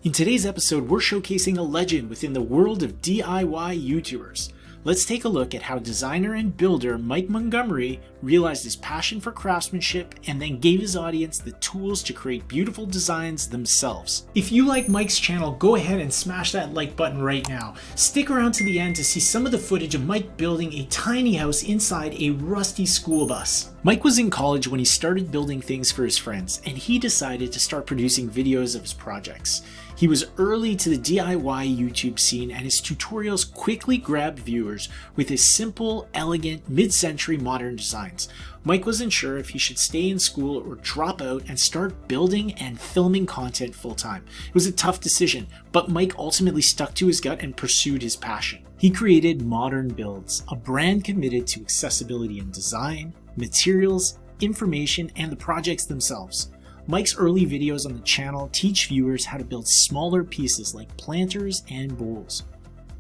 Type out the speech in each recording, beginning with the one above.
In today's episode, we're showcasing a legend within the world of DIY YouTubers. Let's take a look at how designer and builder Mike Montgomery realized his passion for craftsmanship and then gave his audience the tools to create beautiful designs themselves. If you like Mike's channel, go ahead and smash that like button right now. Stick around to the end to see some of the footage of Mike building a tiny house inside a rusty school bus. Mike was in college when he started building things for his friends, and he decided to start producing videos of his projects. He was early to the DIY YouTube scene, and his tutorials quickly grabbed viewers with his simple, elegant, mid-century modern designs. Mike wasn't sure if he should stay in school or drop out and start building and filming content full-time. It was a tough decision, but Mike ultimately stuck to his gut and pursued his passion. He created Modern Builds, a brand committed to accessibility in design, materials, information, and the projects themselves. Mike's early videos on the channel teach viewers how to build smaller pieces like planters and bowls.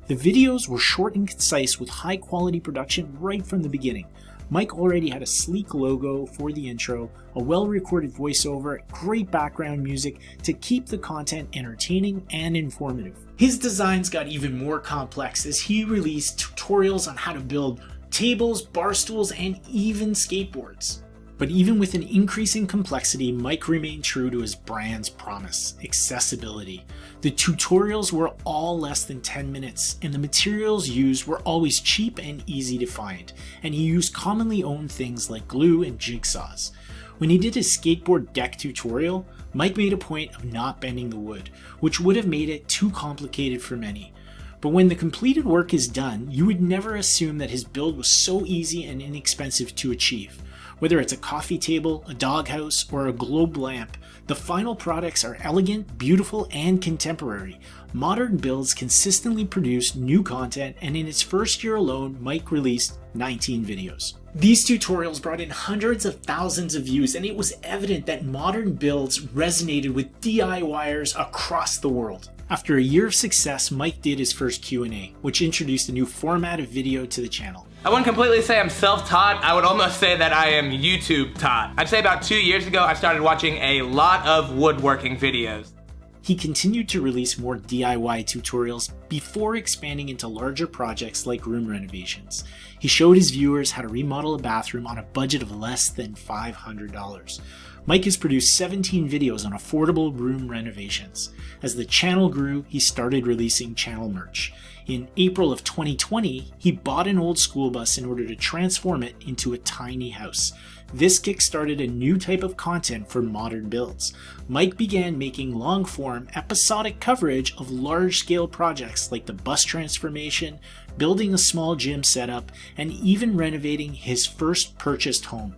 The videos were short and concise with high quality production right from the beginning. Mike already had a sleek logo for the intro, a well-recorded voiceover, great background music to keep the content entertaining and informative. His designs got even more complex as he released tutorials on how to build tables, bar stools, and even skateboards. But even with an increasing complexity, Mike remained true to his brand's promise: accessibility. The tutorials were all less than 10 minutes, and the materials used were always cheap and easy to find, and he used commonly owned things like glue and jigsaws. When he did his skateboard deck tutorial, Mike made a point of not bending the wood, which would have made it too complicated for many. But when the completed work is done, you would never assume that his build was so easy and inexpensive to achieve. Whether it's a coffee table, a doghouse, or a globe lamp, the final products are elegant, beautiful, and contemporary. Modern Builds consistently produce new content, and in its first year alone, Mike released 19 videos. These tutorials brought in hundreds of thousands of views, and it was evident that Modern Builds resonated with DIYers across the world. After a year of success, Mike did his first Q&A, which introduced a new format of video to the channel. I wouldn't completely say I'm self-taught. I would almost say that I am YouTube taught. I'd say about 2 years ago, I started watching a lot of woodworking videos. He continued to release more DIY tutorials before expanding into larger projects like room renovations. He showed his viewers how to remodel a bathroom on a budget of less than $500. Mike has produced 17 videos on affordable room renovations. As the channel grew, he started releasing channel merch. In April of 2020, he bought an old school bus in order to transform it into a tiny house. This kickstarted a new type of content for Modern Builds. Mike began making long-form, episodic coverage of large-scale projects like the bus transformation, building a small gym setup, and even renovating his first purchased home.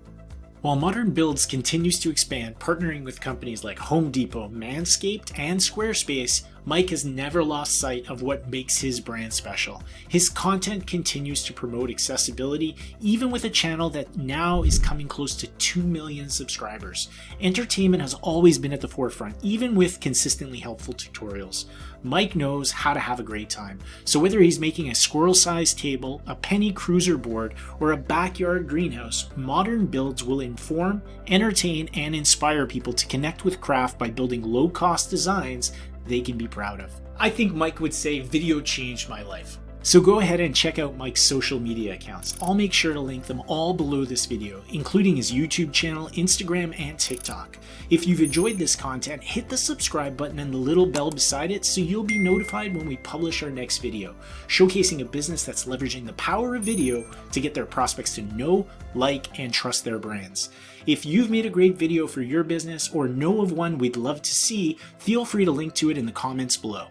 While Modern Builds continues to expand, partnering with companies like Home Depot, Manscaped, and Squarespace, Mike has never lost sight of what makes his brand special. His content continues to promote accessibility, even with a channel that now is coming close to 2 million subscribers. Entertainment has always been at the forefront, even with consistently helpful tutorials. Mike knows how to have a great time, so whether he's making a squirrel-sized table, a penny cruiser board, or a backyard greenhouse, Modern Builds will inform, entertain, and inspire people to connect with craft by building low-cost designs they can be proud of. I think Mike would say video changed my life. So go ahead and check out Mike's social media accounts. I'll make sure to link them all below this video, including his YouTube channel, Instagram, and TikTok. If you've enjoyed this content, hit the subscribe button and the little bell beside it so you'll be notified when we publish our next video, showcasing a business that's leveraging the power of video to get their prospects to know, like, and trust their brands. If you've made a great video for your business or know of one we'd love to see, feel free to link to it in the comments below.